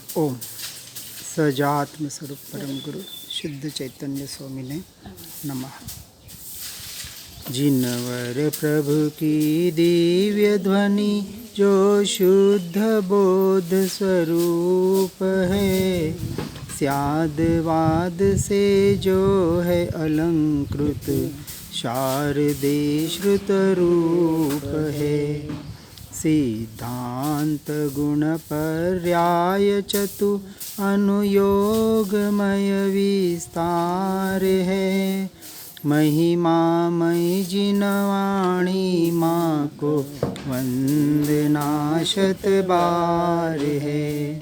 ओम सजात्म स्वरूप परम गुरु शुद्ध चैतन्य स्वामिने नमः। जिनवर प्रभु की दिव्य ध्वनि जो शुद्ध बोध स्वरूप है, स्यादवाद से जो है अलंकृत शारदे श्रुत रूप है। सिद्धांत गुण पर्याय चतु अनुयोगमय विस्तार है। महिमामय जिनवाणी माँ को वंदना शत बार है,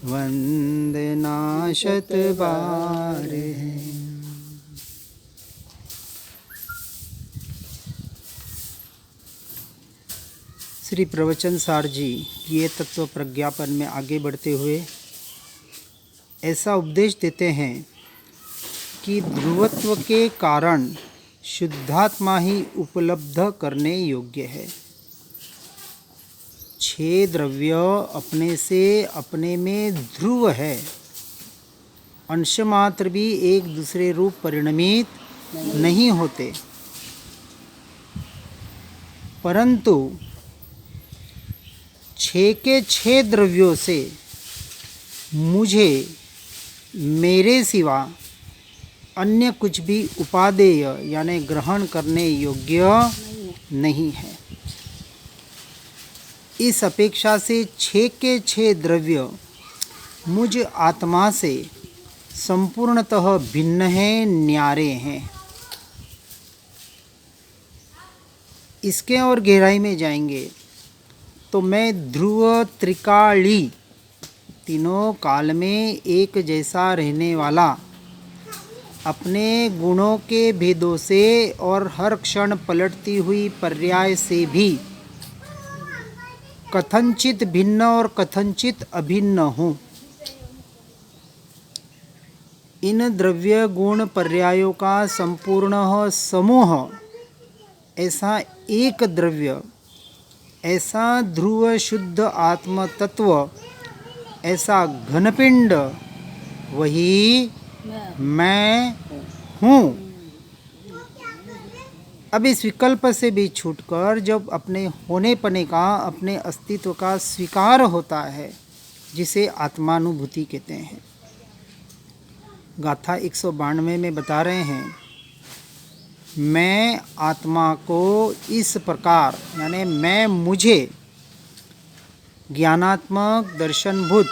वंदना शत बार है। श्री प्रवचन सार जी ये तत्व प्रज्ञापन में आगे बढ़ते हुए ऐसा उपदेश देते हैं कि ध्रुवत्व के कारण शुद्धात्मा ही उपलब्ध करने योग्य है। 6 द्रव्य अपने से अपने में ध्रुव है, अंश मात्र भी एक दूसरे रूप परिणमित नहीं होते, परंतु 6 के 6 द्रव्यों से मुझे मेरे सिवा अन्य कुछ भी उपादेय यानी ग्रहण करने योग्य नहीं है। इस अपेक्षा से 6 के 6 द्रव्य मुझ आत्मा से संपूर्णतः भिन्न हैं, न्यारे हैं। इसके और गहराई में जाएंगे तो मैं ध्रुव त्रिकाली, तीनों काल में एक जैसा रहने वाला, अपने गुणों के भेदों से और हर क्षण पलटती हुई पर्याय से भी कथनचित भिन्न और कथनचित अभिन्न हूँ। इन द्रव्य गुण पर्यायों का संपूर्ण समूह ऐसा एक द्रव्य, ऐसा ध्रुव शुद्ध आत्म तत्व, ऐसा घनपिंड वही मैं हूँ। अब इस विकल्प से भी छूटकर जब अपने होने पने का, अपने अस्तित्व का स्वीकार होता है, जिसे आत्मानुभूति कहते हैं। गाथा 192 में बता रहे हैं, मैं आत्मा को इस प्रकार यानी मैं मुझे ज्ञानात्मक दर्शनभूत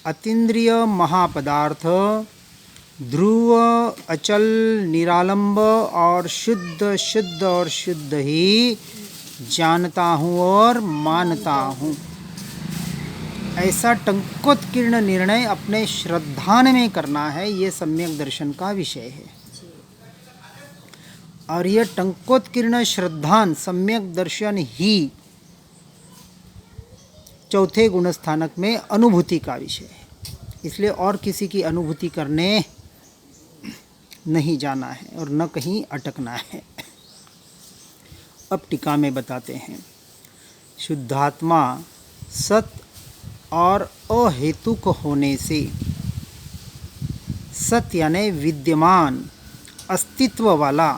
अतीन्द्रिय महापदार्थ ध्रुव अचल निरालंब और शुद्ध शुद्ध और शुद्ध ही जानता हूँ और मानता हूँ। ऐसा टंकोत्कीर्ण निर्णय अपने श्रद्धान में करना है, ये सम्यक दर्शन का विषय है। और यह टंकोत्कीर्ण श्रद्धान सम्यक दर्शन ही चौथे गुणस्थानक में अनुभूति का विषय है। इसलिए और किसी की अनुभूति करने नहीं जाना है और न कहीं अटकना है। अब टीका में बताते हैं, शुद्धात्मा सत और अहेतुक होने से, सत यानी विद्यमान अस्तित्व वाला,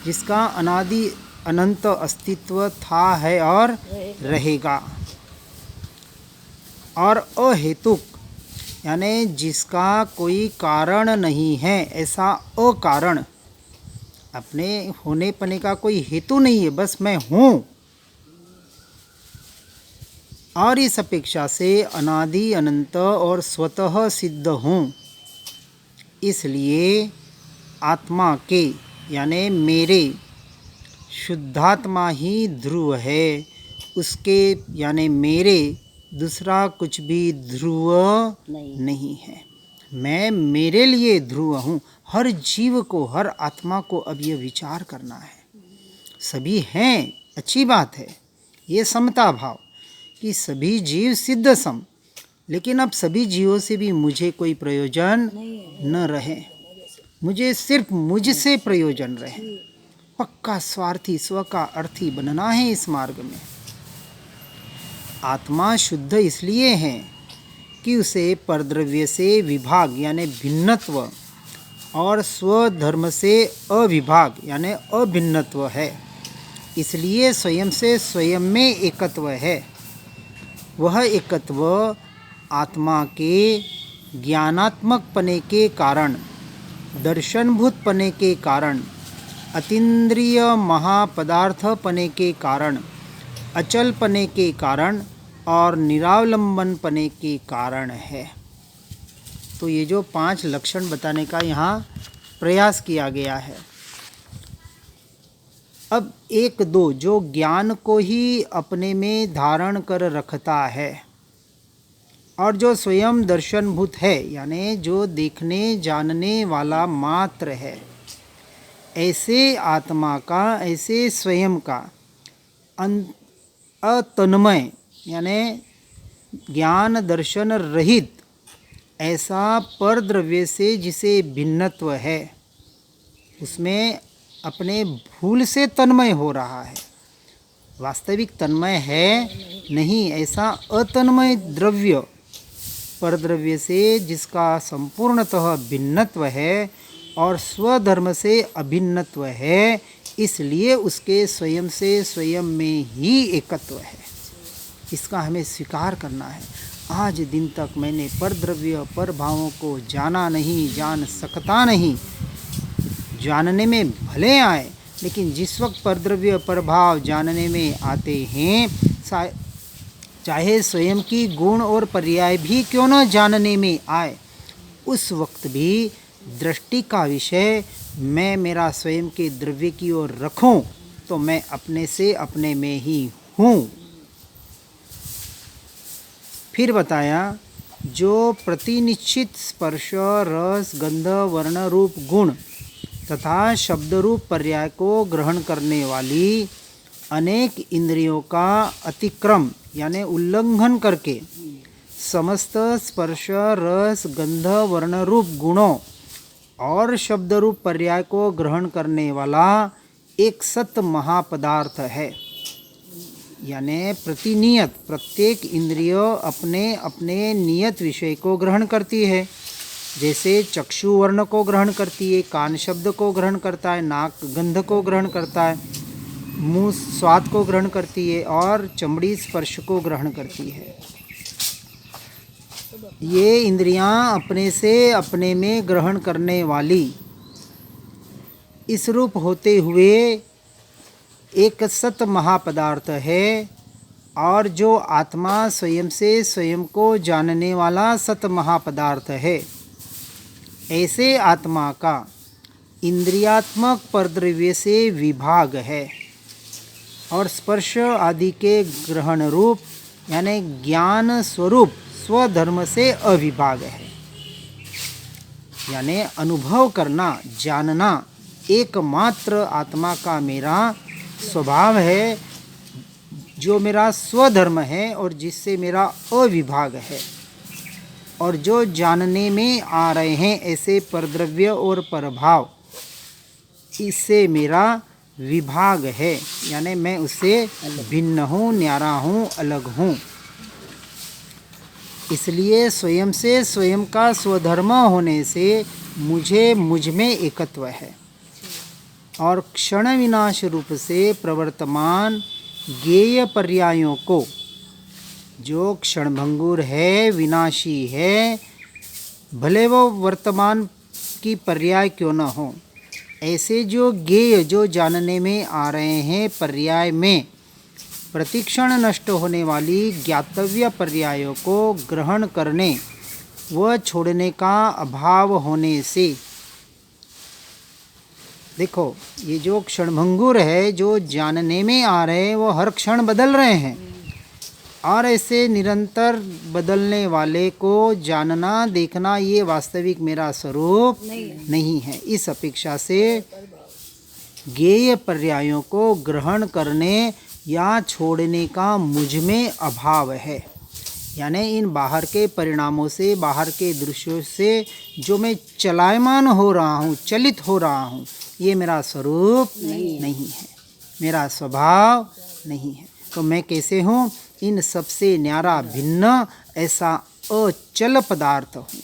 जिसका अनादि अनंत अस्तित्व था, है और रहेगा, और अहेतुक यानी जिसका कोई कारण नहीं है, ऐसा अकारण, अपने होने पने का कोई हेतु नहीं है, बस मैं हूँ। और इस अपेक्षा से अनादि अनंत और स्वतः सिद्ध हूँ। इसलिए आत्मा के यानी मेरे शुद्धात्मा ही ध्रुव है, उसके यानी मेरे दूसरा कुछ भी ध्रुव नहीं है। मैं मेरे लिए ध्रुव हूँ। हर जीव को, हर आत्मा को अब यह विचार करना है। सभी हैं, अच्छी बात है, ये समता भाव कि सभी जीव सिद्ध सम, लेकिन अब सभी जीवों से भी मुझे कोई प्रयोजन न रहे, मुझे सिर्फ मुझसे प्रयोजन रहे। पक्का स्वार्थी, स्व का अर्थी बनना है इस मार्ग में। आत्मा शुद्ध इसलिए है कि उसे परद्रव्य से विभाग यानी भिन्नत्व और स्वधर्म से अविभाग यानी अभिन्नत्व है, इसलिए स्वयं से स्वयं में एकत्व है। वह एकत्व आत्मा के ज्ञानात्मक पने के कारण, दर्शनभूत पने के कारण, अतीन्द्रिय महापदार्थ पने के कारण, अचल पने के कारण और निरावलंबन पने के कारण है। तो ये जो 5 लक्षण बताने का यहाँ प्रयास किया गया है। अब 1-2 जो ज्ञान को ही अपने में धारण कर रखता है और जो स्वयं दर्शनभूत है यानी जो देखने जानने वाला मात्र है, ऐसे आत्मा का, ऐसे स्वयं का अतन्मय यानी ज्ञान दर्शन रहित ऐसा परद्रव्य से जिसे भिन्नत्व है, उसमें अपने भूल से तन्मय हो रहा है, वास्तविक तन्मय है नहीं। ऐसा अतन्मय द्रव्य परद्रव्य से जिसका संपूर्णतः भिन्नत्व है और स्वधर्म से अभिन्नत्व है, इसलिए उसके स्वयं से स्वयं में ही एकत्व है। इसका हमें स्वीकार करना है। आज दिन तक मैंने परद्रव्य पर भावों को जाना नहीं, जान सकता नहीं, जानने में भले आए, लेकिन जिस वक्त परद्रव्य प्रभाव जानने में आते हैं, चाहे स्वयं की गुण और पर्याय भी क्यों न जानने में आए, उस वक्त भी दृष्टि का विषय मैं मेरा स्वयं के द्रव्य की ओर रखूं तो मैं अपने से अपने में ही हूँ। फिर बताया जो प्रतिनिश्चित स्पर्श, रस, गंध, वर्ण रूप गुण तथा शब्द रूप पर्याय को ग्रहण करने वाली अनेक इंद्रियों का अतिक्रम यानी उल्लंघन करके समस्त स्पर्श, रस, गंध, वर्ण रूप गुणों और शब्द रूप पर्याय को ग्रहण करने वाला एक सत महापदार्थ है। यानी प्रतिनियत प्रत्येक इंद्रिय अपने अपने नियत विषय को ग्रहण करती है। जैसे चक्षु वर्ण को ग्रहण करती है, कान शब्द को ग्रहण करता है, नाक गंध को ग्रहण करता है, मुंह स्वाद को ग्रहण करती है और चमड़ी स्पर्श को ग्रहण करती है। ये इंद्रियां अपने से अपने में ग्रहण करने वाली इस रूप होते हुए एक सत महापदार्थ है और जो आत्मा स्वयं से स्वयं को जानने वाला सत महापदार्थ है। ऐसे आत्मा का इंद्रियात्मक परद्रव्य से विभाग है और स्पर्श आदि के ग्रहण रूप यानी ज्ञान स्वरूप स्वधर्म से अविभाग है। यानी अनुभव करना, जानना एकमात्र आत्मा का मेरा स्वभाव है, जो मेरा स्वधर्म है और जिससे मेरा अविभाग है। और जो जानने में आ रहे हैं ऐसे परद्रव्य और परभाव, इससे मेरा विभाग है, यानी मैं उससे भिन्न हूँ, न्यारा हूँ, अलग हूँ। इसलिए स्वयं से स्वयं का स्वधर्म होने से मुझ में एकत्व है और क्षण विनाश रूप से प्रवर्तमान ज्ञेय पर्यायों को, जो क्षणभंगुर है, विनाशी है, भले वो वर्तमान की पर्याय क्यों न हो, ऐसे जो ज्ञेय जो जानने में आ रहे हैं पर्याय में प्रतिक्षण नष्ट होने वाली ज्ञातव्य पर्यायों को ग्रहण करने व छोड़ने का अभाव होने से, देखो ये जो क्षणभंगुर है, जो जानने में आ रहे हैं, वो हर क्षण बदल रहे हैं और ऐसे निरंतर बदलने वाले को जानना, देखना ये वास्तविक मेरा स्वरूप नहीं है। इस अपेक्षा से ज्ञेय पर्यायों को ग्रहण करने या छोड़ने का मुझ में अभाव है। यानी इन बाहर के परिणामों से, बाहर के दृश्यों से जो मैं चलायमान हो रहा हूँ, चलित हो रहा हूँ, ये मेरा स्वरूप नहीं है, मेरा स्वभाव नहीं है। तो मैं कैसे हूँ? इन सबसे न्यारा भिन्न ऐसा अचल पदार्थ हूँ।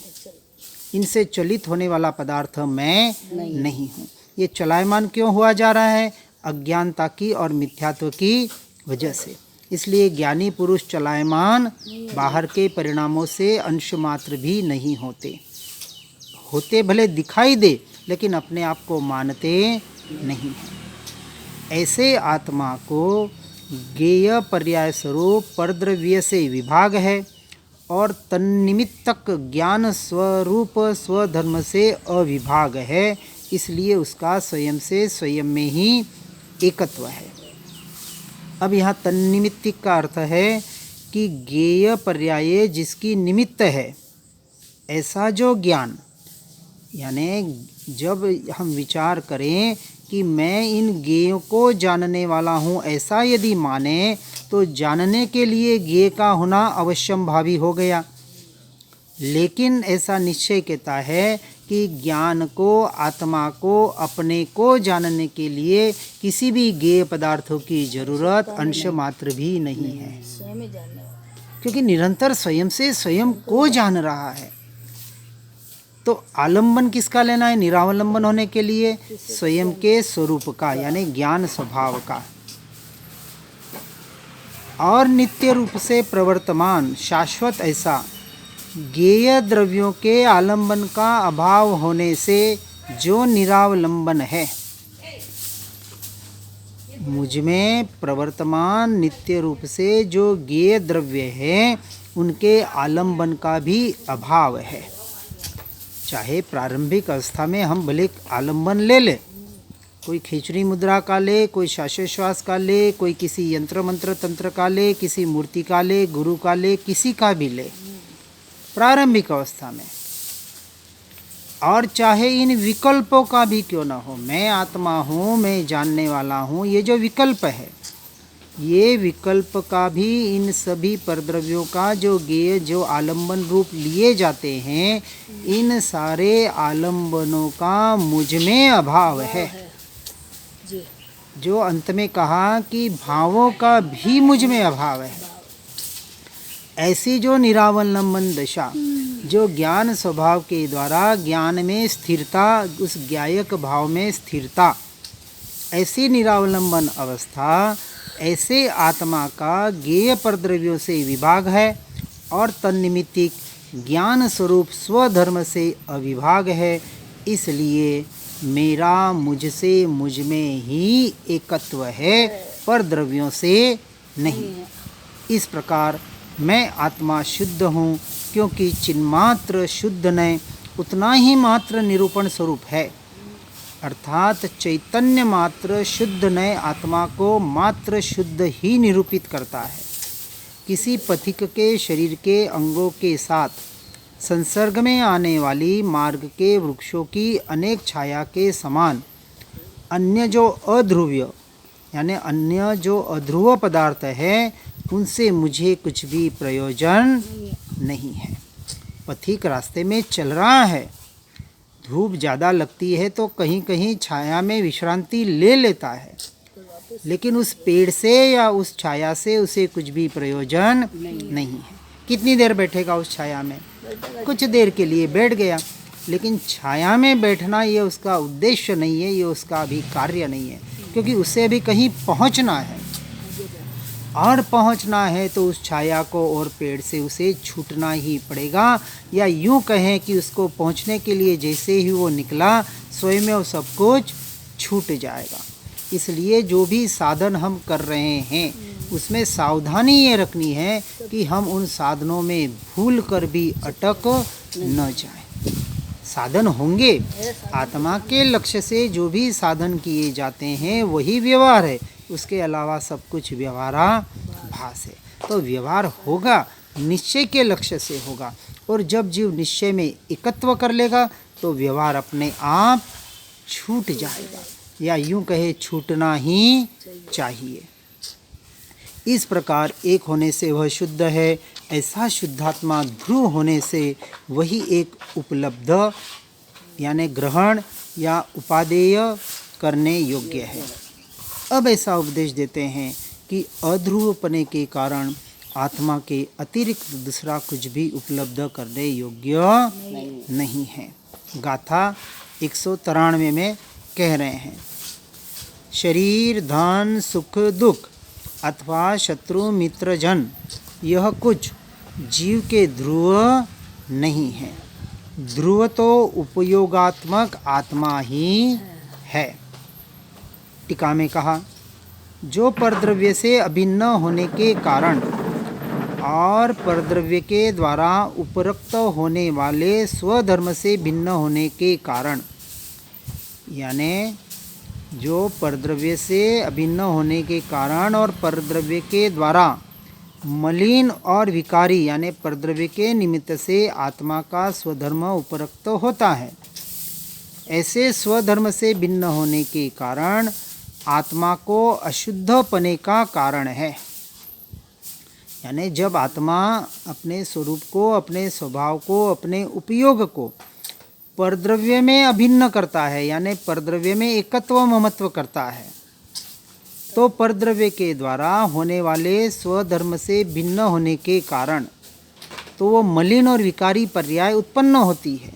इनसे चलित होने वाला पदार्थ मैं नहीं हूँ। ये चलायमान क्यों हुआ जा रहा है? अज्ञानता की और मिथ्यात्व की वजह से। इसलिए ज्ञानी पुरुष चलायमान बाहर के परिणामों से अंश मात्र भी नहीं होते। होते भले दिखाई दे, लेकिन अपने आप को मानते नहीं हैं। ऐसे आत्मा को ज्ञेय पर्याय स्वरूप परद्रव्य से विभाग है और तन्निमित्तक ज्ञान स्वरूप स्वधर्म से अविभाग है। इसलिए उसका स्वयं से स्वयं में ही एकत्व है। अब यहाँ तन्निमित्तिक का अर्थ है कि ज्ञेय पर्याय जिसकी निमित्त है, ऐसा जो ज्ञान, यानी जब हम विचार करें कि मैं इन ज्ञेयों को जानने वाला हूँ, ऐसा यदि माने तो जानने के लिए ज्ञेय का होना अवश्यंभावी हो गया। लेकिन ऐसा निश्चय कहता है कि ज्ञान को, आत्मा को, अपने को जानने के लिए किसी भी ज्ञेय पदार्थों की जरूरत अंश मात्र भी नहीं है, क्योंकि निरंतर स्वयं से स्वयं को जान रहा है। तो आलंबन किसका लेना है निरावलंबन होने के लिए? स्वयं के स्वरूप का, यानी ज्ञान स्वभाव का। और नित्य रूप से प्रवर्तमान शाश्वत ऐसा ज्ञेय द्रव्यों के आलंबन का अभाव होने से जो निरावलंबन है, मुझ में प्रवर्तमान नित्य रूप से जो ज्ञेय द्रव्य है, उनके आलंबन का भी अभाव है। चाहे प्रारंभिक अवस्था में हम भले आलंबन ले ले, कोई खिचड़ी मुद्रा का ले, कोई श्वासोश्वास का ले, कोई किसी यंत्र मंत्र तंत्र का ले, किसी मूर्ति का ले, गुरु का ले, किसी का भी ले प्रारंभिक अवस्था में। और चाहे इन विकल्पों का भी क्यों ना हो, मैं आत्मा हूँ, मैं जानने वाला हूँ, ये जो विकल्प है, ये विकल्प का भी, इन सभी परद्रव्यों का जो ज्ञेय जो आलंबन रूप लिए जाते हैं, इन सारे आलंबनों का मुझ में अभाव है। जो अंत में कहा कि भावों का भी मुझ में अभाव है। ऐसी जो निरावलंबन दशा, जो ज्ञान स्वभाव के द्वारा ज्ञान में स्थिरता, उस ज्ञायक भाव में स्थिरता, ऐसी निरावलंबन अवस्था, ऐसे आत्मा का ज्ञेय परद्रव्यों से विभाग है और तन्निमित्तिक ज्ञान स्वरूप स्वधर्म से अविभाग है। इसलिए मेरा मुझसे मुझ में ही एकत्व है, परद्रव्यों से नहीं। इस प्रकार मैं आत्मा शुद्ध हूँ, क्योंकि चिन्मात्र शुद्ध न उतना ही मात्र निरूपण स्वरूप है। अर्थात चैतन्य मात्र शुद्ध नए आत्मा को मात्र शुद्ध ही निरूपित करता है। किसी पथिक के शरीर के अंगों के साथ संसर्ग में आने वाली मार्ग के वृक्षों की अनेक छाया के समान अन्य जो अध्रुव्य, यानी अन्य जो अध्रुव पदार्थ है, उनसे मुझे कुछ भी प्रयोजन नहीं है। पथिक रास्ते में चल रहा है, धूप ज़्यादा लगती है तो कहीं कहीं छाया में विश्रांति ले लेता है, लेकिन उस पेड़ से या उस छाया से उसे कुछ भी प्रयोजन नहीं है। कितनी देर बैठेगा उस छाया में? कुछ देर के लिए बैठ गया, लेकिन छाया में बैठना ये उसका उद्देश्य नहीं है, ये उसका अभी कार्य नहीं है, क्योंकि उसे अभी कहीं पहुंचना है। और पहुंचना है तो उस छाया को और पेड़ से उसे छूटना ही पड़ेगा, या यूं कहें कि उसको पहुंचने के लिए जैसे ही वो निकला, स्वयं में वो सब कुछ छूट जाएगा। इसलिए जो भी साधन हम कर रहे हैं, उसमें सावधानी ये रखनी है कि हम उन साधनों में भूल कर भी अटक न जाएं। साधन होंगे, आत्मा के लक्ष्य से जो भी साधन किए जाते हैं वही व्यवहार है, उसके अलावा सब कुछ व्यवहाराभास है। तो व्यवहार होगा, निश्चय के लक्ष्य से होगा, और जब जीव निश्चय में एकत्व कर लेगा तो व्यवहार अपने आप छूट जाएगा, या यूं कहे छूटना ही चाहिए। इस प्रकार एक होने से वह शुद्ध है, ऐसा शुद्धात्मा ध्रुव होने से वही एक उपलब्ध, यानी ग्रहण या उपादेय करने योग्य है। अब ऐसा उपदेश देते हैं कि अध्रुवपने के कारण आत्मा के अतिरिक्त दूसरा कुछ भी उपलब्ध करने योग्य नहीं है। गाथा 193 में कह रहे हैं, शरीर, धन, सुख, दुख अथवा शत्रु मित्र जन, यह कुछ जीव के ध्रुव नहीं है। ध्रुव तो उपयोगात्मक आत्मा ही है। टीका में कहा, जो परद्रव्य से अभिन्न होने के कारण और परद्रव्य के द्वारा उपरोक्त होने वाले स्वधर्म से भिन्न होने के कारण, यानी जो परद्रव्य से अभिन्न होने के कारण और परद्रव्य के द्वारा मलिन और विकारी यानी परद्रव्य के निमित्त से आत्मा का स्वधर्म उपरोक्त होता है, ऐसे स्वधर्म से भिन्न होने के कारण आत्मा को अशुद्धपने का कारण है। यानी जब आत्मा अपने स्वरूप को, अपने स्वभाव को, अपने उपयोग को परद्रव्य में अभिन्न करता है, यानी परद्रव्य में एकत्व ममत्व करता है, तो परद्रव्य के द्वारा होने वाले स्वधर्म से भिन्न होने के कारण तो वो मलिन और विकारी पर्याय उत्पन्न होती है,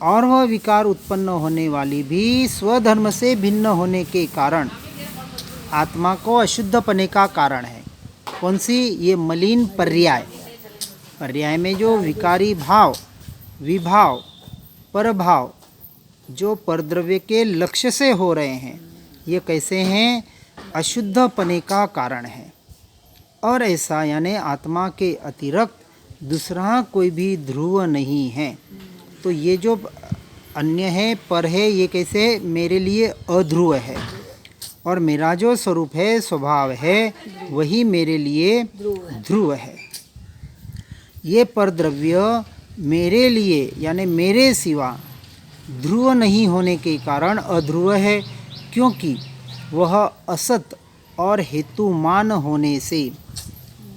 और वह विकार उत्पन्न होने वाली भी स्वधर्म से भिन्न होने के कारण आत्मा को अशुद्धपने का कारण है। कौन सी? ये मलिन पर्याय। पर्याय में जो विकारी भाव, विभाव, परभाव जो परद्रव्य के लक्ष्य से हो रहे हैं, ये कैसे हैं? अशुद्धपने का कारण है। और ऐसा यानी आत्मा के अतिरिक्त दूसरा कोई भी ध्रुव नहीं है। तो ये जो अन्य है, पर है, ये कैसे मेरे लिए अध्रुव है, और मेरा जो स्वरूप है, स्वभाव है, वही मेरे लिए ध्रुव है। ये परद्रव्य मेरे लिए यानी मेरे सिवा ध्रुव नहीं होने के कारण अध्रुव है, क्योंकि वह असत और हेतुमान होने से,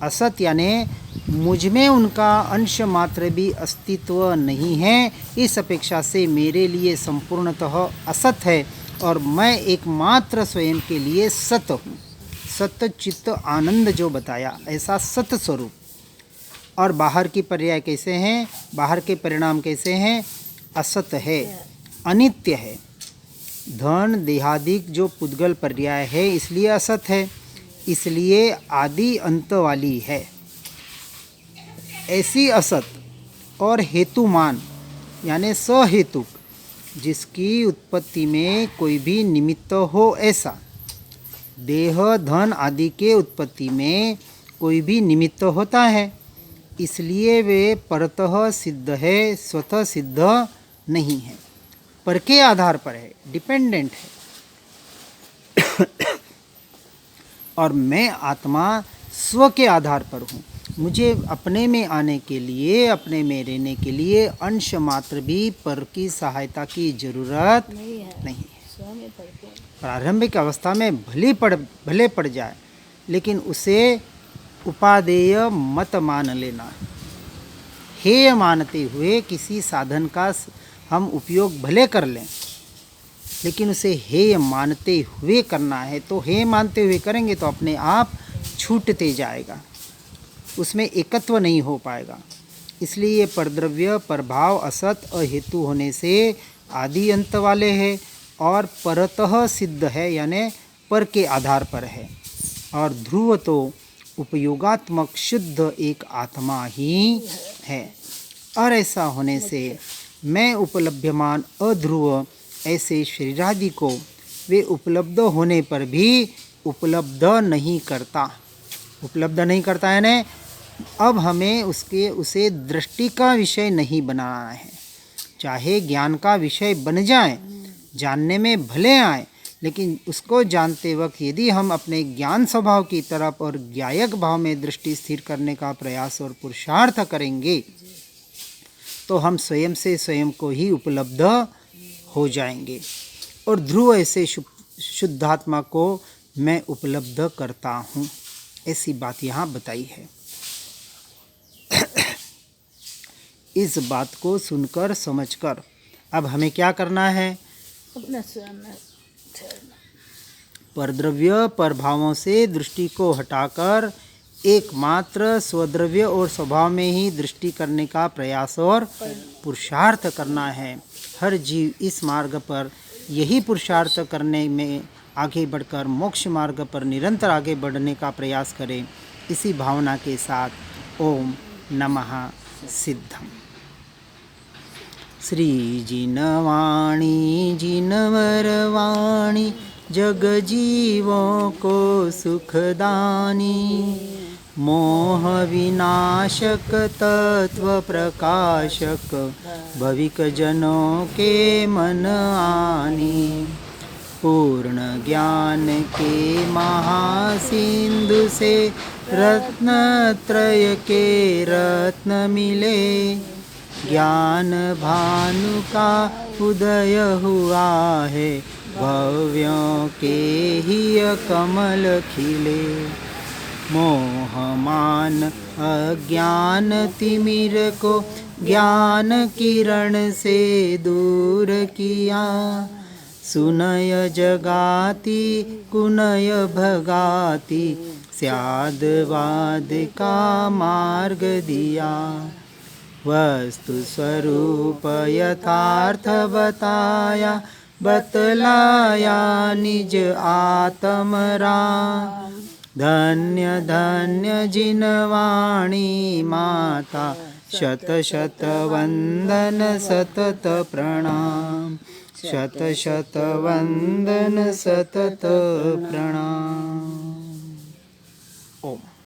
असत यानी मुझ में उनका अंश मात्र भी अस्तित्व नहीं है, इस अपेक्षा से मेरे लिए संपूर्णतः असत है, और मैं एकमात्र स्वयं के लिए सत हूँ। सत चित्त आनंद जो बताया, ऐसा सत स्वरूप। और बाहर की पर्याय कैसे हैं? बाहर के परिणाम कैसे हैं? असत है, अनित्य है। धन देहादिक जो पुद्गल पर्याय है, इसलिए असत है, इसलिए आदि अंत वाली है। ऐसी असत और हेतुमान यानी सहेतुक, जिसकी उत्पत्ति में कोई भी निमित्त हो, ऐसा देह, धन आदि के उत्पत्ति में कोई भी निमित्त होता है, इसलिए वे परतः सिद्ध है, स्वतः सिद्ध नहीं है, पर के आधार पर है, डिपेंडेंट है। और मैं आत्मा स्व के आधार पर हूँ। मुझे अपने में आने के लिए, अपने में रहने के लिए अंश मात्र भी पर की सहायता की जरूरत नहीं है। प्रारंभिक अवस्था में भले पड़ जाए, लेकिन उसे उपादेय मत मान लेना। हेय मानते हुए किसी साधन का हम उपयोग भले कर लें, लेकिन उसे हेय मानते हुए करना है। तो हेय मानते हुए करेंगे तो अपने आप छूटते जाएगा, उसमें एकत्व नहीं हो पाएगा। इसलिए ये परद्रव्य, परभाव, असत, अहेतु होने से आदि अंत वाले हैं और परतः सिद्ध है, यानी पर के आधार पर है। और ध्रुव तो उपयोगात्मक शुद्ध एक आत्मा ही है। और ऐसा होने से मैं उपलभ्यमान अध्रुव ऐसे शरीरादि को वे उपलब्ध होने पर भी उपलब्ध नहीं करता। उपलब्ध नहीं करता यानी अब हमें उसे दृष्टि का विषय नहीं बनाना है। चाहे ज्ञान का विषय बन जाए, जानने में भले आए, लेकिन उसको जानते वक्त यदि हम अपने ज्ञान स्वभाव की तरफ और ज्ञायक भाव में दृष्टि स्थिर करने का प्रयास और पुरुषार्थ करेंगे, तो हम स्वयं से स्वयं को ही उपलब्ध हो जाएंगे। और ध्रुव ऐसे शुद्धात्मा को मैं उपलब्ध करता हूँ, ऐसी बात यहाँ बताई है। इस बात को सुनकर समझकर अब हमें क्या करना है? अपना स्वयं में ठहरना। परद्रव्य परभावों से दृष्टि को हटाकर एकमात्र स्वद्रव्य और स्वभाव में ही दृष्टि करने का प्रयास और पुरुषार्थ करना है। हर जीव इस मार्ग पर यही पुरुषार्थ करने में आगे बढ़कर मोक्ष मार्ग पर निरंतर आगे बढ़ने का प्रयास करे। इसी भावना के साथ ओम नमः सिद्धम। श्री जिनवाणी जिनवरवाणी जग जीवों को सुखदानी, मोह विनाशक तत्व प्रकाशक भविक जनों के मन आनी। पूर्ण ज्ञान के महासिंधु से रत्न त्रय के रत्न मिले, ज्ञान भानु का उदय हुआ है, भव्यों के ही कमल खिले। मोह मान अज्ञान तिमिर को ज्ञान किरण से दूर किया, सुनय जगाती कुनय भगाती स्यादवाद का मार्ग दिया। वस्तु स्वरूप यथार्थ बताया, बतलाया निज आत्मरा। धन्य धन्य जिनवाणी माता, शत शत वंदन सतत प्रणाम, शत शत वंदन सतत प्रणाम।